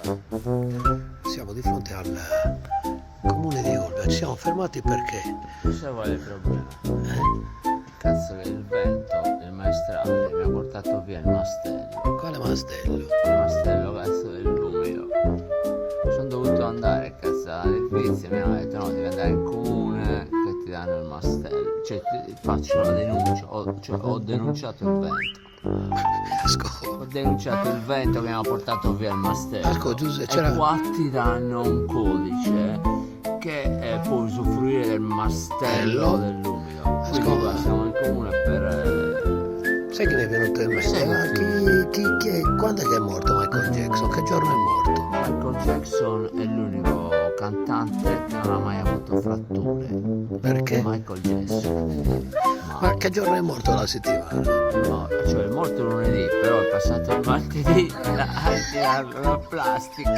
Siamo di fronte al comune di Olbia, ci siamo fermati perché? Sai qual è il problema? Eh? Cazzo che il vento, il maestrale, mi ha portato via il mastello. Quale mastello? Il mastello cazzo dell'umido. Sono dovuto andare cazzo alle Svizzere, mi hanno detto no, devi andare in comune che ti danno il mastello. Cioè ti faccio una denuncia, ho denunciato il vento. Asco, Ho denunciato il vento che mi ha portato via il mastello. Asco, Giuseppe, E c'era... qua ti danno un codice che puoi usufruire del mastello dell'umido. Quindi qua siamo in comune per... Sai che mi è venuto in mente? Quando è che è morto Michael Jackson? Che giorno è morto? Michael Jackson è l'unico cantante che non ha mai avuto fratture. Perché? Michael Jackson. Ma che giorno è morto la settimana? No, cioè è morto lunedì, però è passato il martedì a tirarlo la plastica.